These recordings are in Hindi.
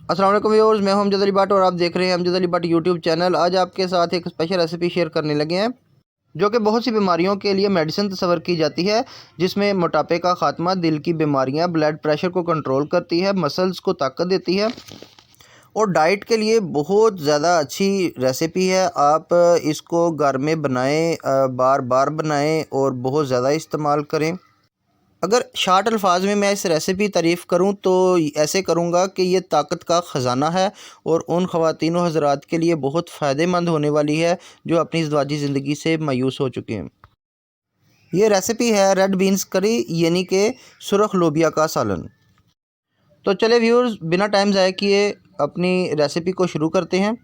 अस्सलाम वालेकुम व्यूअर्स, मैं हूं अमजद अली भट्ट और आप देख रहे हैं अमजद अली भट्ट यूट्यूब चैनल। आज आपके साथ एक स्पेशल रेसिपी शेयर करने लगे हैं जो कि बहुत सी बीमारियों के लिए मेडिसिन तस्वर की जाती है, जिसमें मोटापे का खात्मा, दिल की बीमारियां, ब्लड प्रेशर को कंट्रोल करती है, मसल्स को ताकत देती है और डाइट के लिए बहुत ज़्यादा अच्छी रेसिपी है। आप इसको घर में बनाएं, बार बार बनाएं और बहुत ज़्यादा इस्तेमाल करें। अगर शार्ट अल्फाज में मैं इस रेसिपी तारीफ़ करूं तो ऐसे करूंगा कि ये ताकत का ख़जाना है और उन ख़वातीन व हज़रात के लिए बहुत फ़ायदेमंद होने वाली है जो अपनी ज़िंदगी ज़िंदगी से मायूस हो चुके हैं। ये रेसिपी है रेड बीन्स करी, यानी कि सुरख लोबिया का सालन। तो चले व्यूअर्स, बिना टाइम ज़ाया किए अपनी रेसिपी को शुरू करते हैं।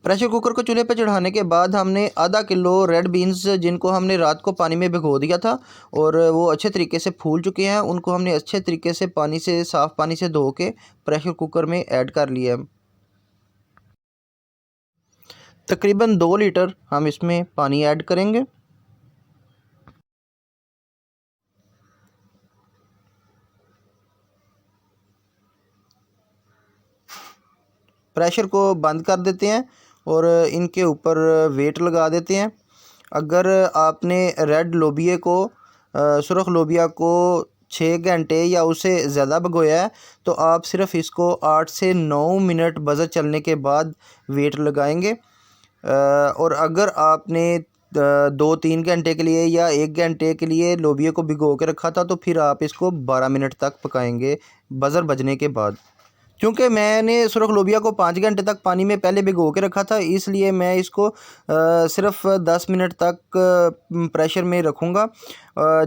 प्रेशर कुकर को चूल्हे पर चढ़ाने के बाद हमने आधा किलो रेड बीन्स, जिनको हमने रात को पानी में भिगो दिया था और वो अच्छे तरीके से फूल चुके हैं, उनको हमने अच्छे तरीके से पानी से, साफ़ पानी से धो के प्रेशर कुकर में ऐड कर लिया है। तकरीबन 2 लीटर हम इसमें पानी ऐड करेंगे। प्रेशर को बंद कर देते हैं और इनके ऊपर वेट लगा देते हैं। अगर आपने रेड लोबिया को, सुरख लोबिया को 6 घंटे या उससे ज़्यादा भिगोया है तो आप सिर्फ़ इसको 8 से 9 मिनट बज़र चलने के बाद वेट लगाएंगे। और अगर आपने 2-3 घंटे के लिए या 1 घंटे के लिए लोबिया को भिगो के रखा था तो फिर आप इसको 12 मिनट तक पकाएंगे बज़र बजने के बाद। क्योंकि मैंने सुरख लोबिया को 5 घंटे तक पानी में पहले भिगो के रखा था, इसलिए मैं इसको सिर्फ़ 10 मिनट तक प्रेशर में रखूँगा।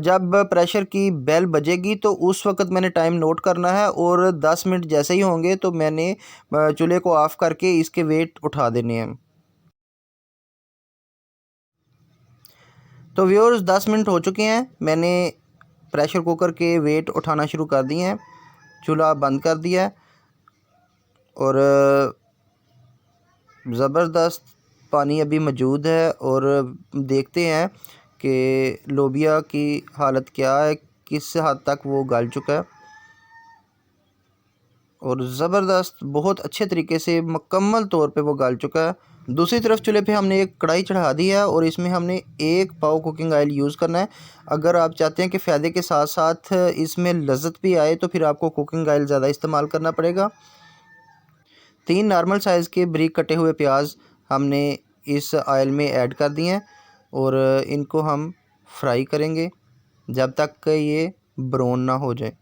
जब प्रेशर की बेल बजेगी तो उस वक़्त मैंने टाइम नोट करना है और 10 मिनट जैसे ही होंगे तो मैंने चूल्हे को ऑफ़ करके इसके वेट उठा देने हैं। तो व्यूअर्स, 10 मिनट हो चुके हैं, मैंने प्रेशर कुकर के वेट उठाना शुरू कर दिए हैं, चूल्हा बंद कर दिया है और ज़बरदस्त पानी अभी मौजूद है। और देखते हैं कि लोबिया की हालत क्या है, किस हद तक वो गल चुका है। और ज़बरदस्त बहुत अच्छे तरीके से मुकम्मल तौर पे वो गल चुका है। दूसरी तरफ चूल्हे पे हमने एक कढ़ाई चढ़ा दी है और इसमें हमने 1 पाव कुकिंग ऑयल यूज़ करना है। अगर आप चाहते हैं कि फ़ायदे के साथ साथ इसमें लज़्ज़त भी आए तो फिर आपको कुकिंग ऑयल ज़्यादा इस्तेमाल करना पड़ेगा। 3 नॉर्मल साइज़ के बारीक कटे हुए प्याज हमने इस ऑयल में ऐड कर दिए हैं और इनको हम फ्राई करेंगे जब तक कि ये ब्राउन ना हो जाए।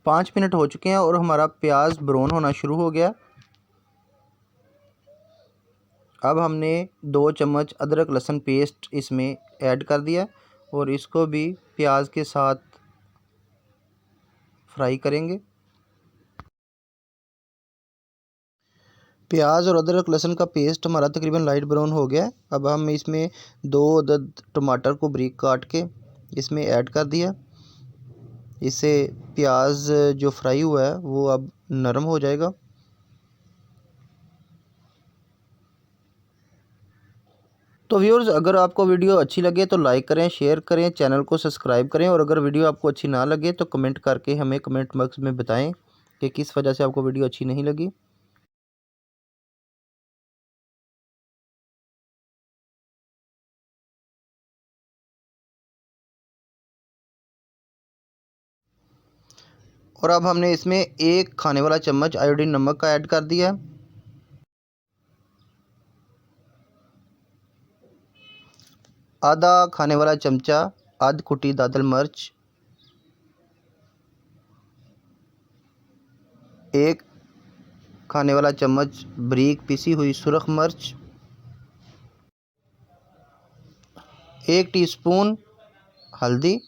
5 मिनट हो चुके हैं और हमारा प्याज ब्राउन होना शुरू हो गया। अब हमने 2 चम्मच अदरक लहसुन पेस्ट इसमें ऐड कर दिया और इसको भी प्याज के साथ फ्राई करेंगे। प्याज और अदरक लहसुन का पेस्ट हमारा तकरीबन लाइट ब्राउन हो गया है। अब हम इसमें 2 अदद टमाटर को बारीक काट के इसमें ऐड कर दिया। इससे प्याज जो फ्राई हुआ है वो अब नरम हो जाएगा। तो व्यूअर्स, अगर आपको वीडियो अच्छी लगे तो लाइक करें, शेयर करें, चैनल को सब्सक्राइब करें और अगर वीडियो आपको अच्छी ना लगे तो कमेंट करके हमें कमेंट बॉक्स में बताएं कि किस वजह से आपको वीडियो अच्छी नहीं लगी। और अब हमने इसमें 1 खाने वाला चम्मच आयोडीन नमक का ऐड कर दिया है। आधा खाने वाला चमचा आध कुटी दादल मिर्च, 1 खाने वाला चम्मच बारीक पिसी हुई सुरख मिर्च, 1 टीस्पून हल्दी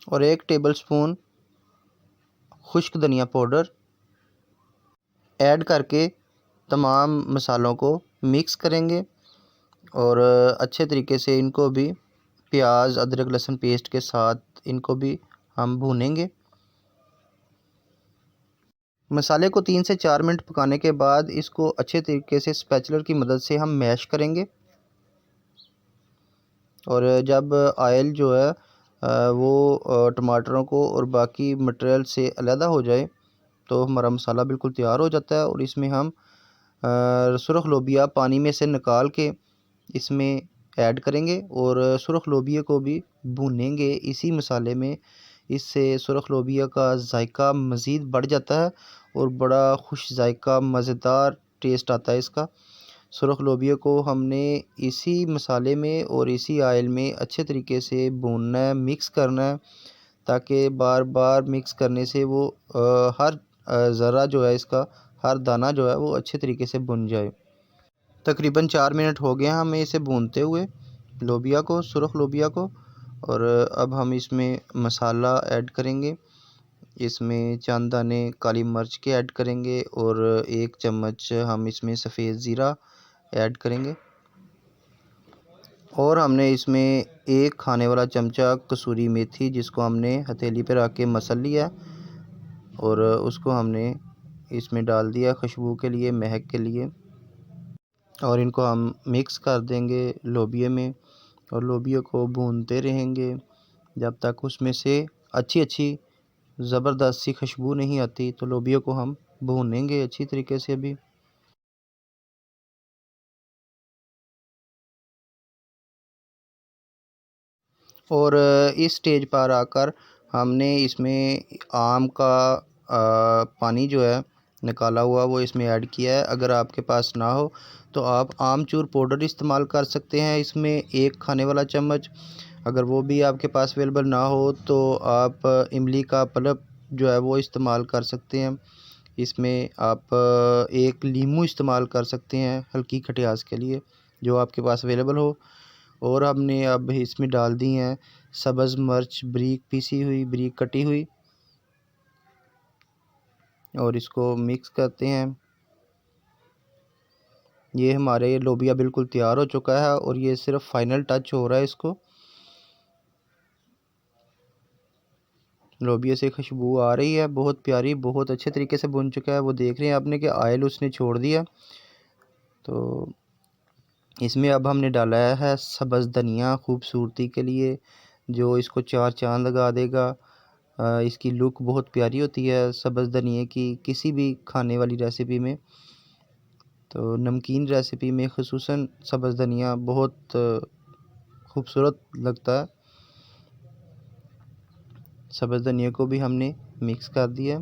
और 1 टेबलस्पून खुश्क धनिया पाउडर ऐड करके तमाम मसालों को मिक्स करेंगे और अच्छे तरीके से इनको भी प्याज अदरक लहसुन पेस्ट के साथ इनको भी हम भूनेंगे। मसाले को 3 से 4 मिनट पकाने के बाद इसको अच्छे तरीके से स्पैचुलर की मदद से हम मैश करेंगे। और जब आयल जो है वो टमाटरों को और बाकी मटेरियल से अलहदा हो जाए तो हमारा मसाला बिल्कुल तैयार हो जाता है। और इसमें हम सुरख लोबिया पानी में से निकाल के इसमें ऐड करेंगे और सुरख लोबिया को भी भूनेंगे इसी मसाले में। इससे सुरख लोबिया का जायका मज़ीद बढ़ जाता है और बड़ा खुश जायका मज़ेदार टेस्ट आता है इसका। सुरख लोबिया को हमने इसी मसाले में और इसी आयल में अच्छे तरीके से भूनना है, मिक्स करना है, ताकि बार बार मिक्स करने से वो हर ज़रा जो है इसका, हर दाना जो है वो अच्छे तरीके से भुन जाए। तकरीबन 4 मिनट हो गए हमें इसे भूनते हुए लोबिया को, सुरख लोबिया को। और अब हम इसमें मसाला ऐड करेंगे। इसमें चंद दाने काली मिर्च के ऐड करेंगे और 1 चम्मच हम इसमें सफ़ेद ज़ीरा ऐड करेंगे। और हमने इसमें 1 खाने वाला चमचा कसूरी मेथी, जिसको हमने हथेली पे रख के मसल लिया और उसको हमने इसमें डाल दिया खुशबू के लिए, महक के लिए। और इनको हम मिक्स कर देंगे लोबिया में और लोबिया को भूनते रहेंगे जब तक उसमें से अच्छी ज़बरदस्त सी खुशबू नहीं आती। तो लोबिया को हम भूनेंगे अच्छी तरीके से अभी। और इस स्टेज पर आकर हमने इसमें आम का पानी जो है निकाला हुआ वो इसमें ऐड किया है। अगर आपके पास ना हो तो आप आमचूर पाउडर इस्तेमाल कर सकते हैं इसमें 1 खाने वाला चम्मच। अगर वो भी आपके पास अवेलेबल ना हो तो आप इमली का पल्प जो है वो इस्तेमाल कर सकते हैं। इसमें आप 1 नींबू इस्तेमाल कर सकते हैं हल्की खटास के लिए, जो आपके पास अवेलेबल हो। और हमने अब इसमें डाल दी हैं सब्ज़ मिर्च बारीक पीसी हुई, बारीक कटी हुई, और इसको मिक्स करते हैं। ये हमारे लोबिया बिल्कुल तैयार हो चुका है और ये सिर्फ फाइनल टच हो रहा है इसको। लोबिया से खुशबू आ रही है बहुत प्यारी, बहुत अच्छे तरीके से भुन चुका है। वो देख रहे हैं आपने कि ऑयल उसने छोड़ दिया। तो इसमें अब हमने डाला है सब्ज़ धनिया खूबसूरती के लिए, जो इसको 4 चाँद लगा देगा। इसकी लुक बहुत प्यारी होती है सब्ज़ धनिए की किसी भी खाने वाली रेसिपी में। तो नमकीन रेसिपी में ख़ुसूसन सब्ज़ धनिया बहुत खूबसूरत लगता है। सब्ज़ धनिया को भी हमने मिक्स कर दिया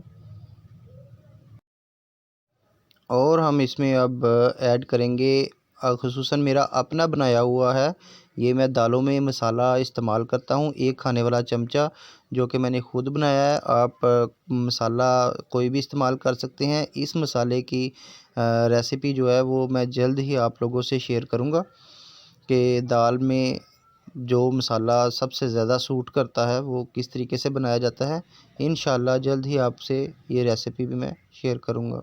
और हम इसमें अब ऐड करेंगे ख़ुसूसन मेरा अपना बनाया हुआ है, ये मैं दालों में मसाला इस्तेमाल करता हूँ 1 खाने वाला चमचा, जो कि मैंने ख़ुद बनाया है। आप मसाला कोई भी इस्तेमाल कर सकते हैं। इस मसाले की रेसिपी जो है वो मैं जल्द ही आप लोगों से शेयर करूँगा कि दाल में जो मसाला सबसे ज़्यादा सूट करता है वो किस तरीके से बनाया जाता है। इंशाल्लाह जल्द ही आपसे ये रेसिपी भी मैं शेयर करूँगा।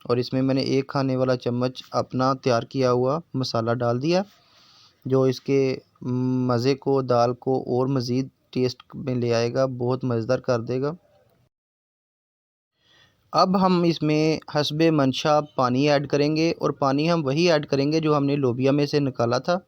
और इसमें मैंने 1 खाने वाला चम्मच अपना तैयार किया हुआ मसाला डाल दिया, जो इसके मज़े को, दाल को और मज़ीद टेस्ट में ले आएगा, बहुत मज़ेदार कर देगा। अब हम इसमें हस्बे मंशा पानी ऐड करेंगे और पानी हम वही ऐड करेंगे जो हमने लोबिया में से निकाला था।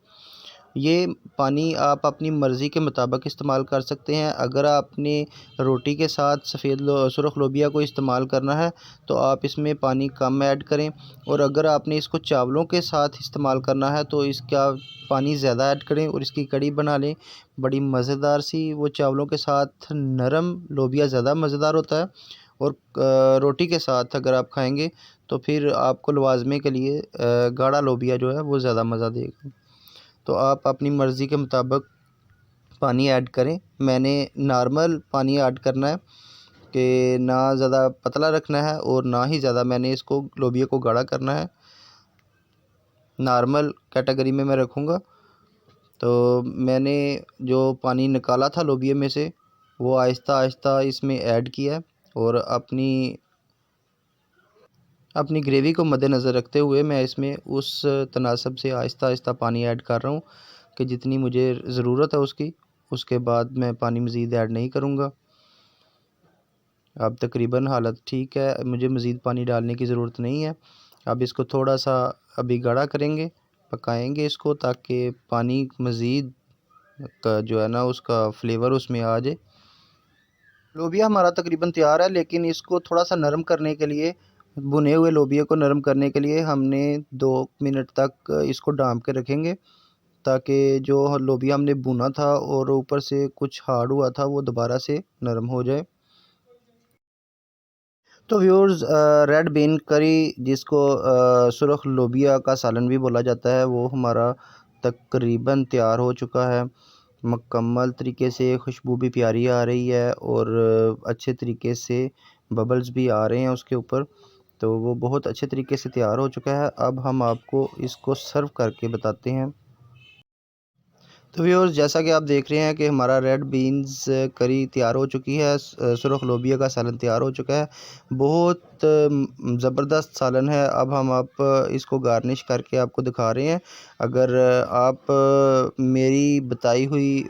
ये पानी आप अपनी मर्ज़ी के मुताबिक इस्तेमाल कर सकते हैं। अगर आपने रोटी के साथ सुरख लोबिया को इस्तेमाल करना है तो आप इसमें पानी कम ऐड करें, और अगर आपने इसको चावलों के साथ इस्तेमाल करना है तो इसका पानी ज़्यादा ऐड करें और इसकी कड़ी बना लें बड़ी मज़ेदार सी। वो चावलों के साथ नरम लोबिया ज़्यादा मज़ेदार होता है, और रोटी के साथ अगर आप खाएंगे तो फिर आपको लवाजमे के लिए गाढ़ा लोबिया जो है वो ज़्यादा मज़ा देगा। तो आप अपनी मर्ज़ी के मुताबिक पानी ऐड करें। मैंने नॉर्मल पानी ऐड करना है कि ना ज़्यादा पतला रखना है और ना ही ज़्यादा मैंने इसको लोबिया को गाढ़ा करना है। नॉर्मल कैटेगरी में मैं रखूँगा। तो मैंने जो पानी निकाला था लोबिया में से वो आहिस्ता आहिस्ता इसमें ऐड किया और अपनी ग्रेवी को मद्देनज़र रखते हुए मैं इसमें उस तनासब से आहिस्ता आहिस्ता पानी ऐड कर रहा हूँ कि जितनी मुझे ज़रूरत है उसकी, उसके बाद मैं पानी मज़ीद ऐड नहीं करूँगा। अब तकरीबन हालत ठीक है, मुझे मज़ीद पानी डालने की ज़रूरत नहीं है। अब इसको थोड़ा सा अभी गाढ़ा करेंगे पकाएंगे इसको, ताकि पानी मज़ीद का जो है ना उसका फ्लेवर उसमें आ जाए। लोबिया हमारा तकरीबन तैयार है, लेकिन इसको थोड़ा सा नरम करने के लिए, भुने हुए लोबिया को नरम करने के लिए हमने 2 मिनट तक इसको डाम के रखेंगे, ताकि जो लोबिया हमने भुना था और ऊपर से कुछ हार्ड हुआ था वो दोबारा से नरम हो जाए। तो व्यूअर्स, रेड बीन करी, जिसको सुरख लोबिया का सालन भी बोला जाता है, वो हमारा तकरीबन तैयार हो चुका है। मुकम्मल तरीके से खुशबू भी प्यारी आ रही है और अच्छे तरीके से बबल्स भी आ रहे हैं उसके ऊपर। तो वो बहुत अच्छे तरीके से तैयार हो चुका है। अब हम आपको इसको सर्व करके बताते हैं। तो व्यूअर्स, जैसा कि आप देख रहे हैं कि हमारा रेड बीन्स करी तैयार हो चुकी है, सुरख लोबिया का सालन तैयार हो चुका है। बहुत ज़बरदस्त सालन है। अब हम आप इसको गार्निश करके आपको दिखा रहे हैं। अगर आप मेरी बताई हुई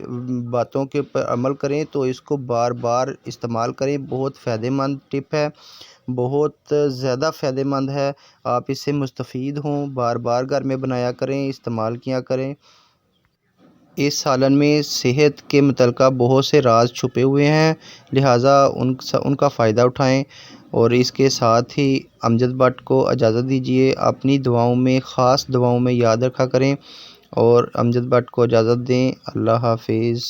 बातों के ऊपर अमल करें तो इसको बार बार इस्तेमाल करें। बहुत फ़ायदेमंद टिप है, बहुत ज़्यादा फ़ायदेमंद है। आप इससे मुस्तफ़ीद हों, बार बार घर में बनाया करें, इस्तेमाल किया करें। इस सालन में सेहत के मुतल्लिक़ बहुत से राज छुपे हुए हैं, लिहाजा उनका फ़ायदा उठाएं। और इसके साथ ही अमजद भट्ट को इजाज़त दीजिए। अपनी दुआओं में, ख़ास दुआओं में याद रखा करें और अमजद भट्ट को इजाज़त दें। अल्लाह हाफ़िज़।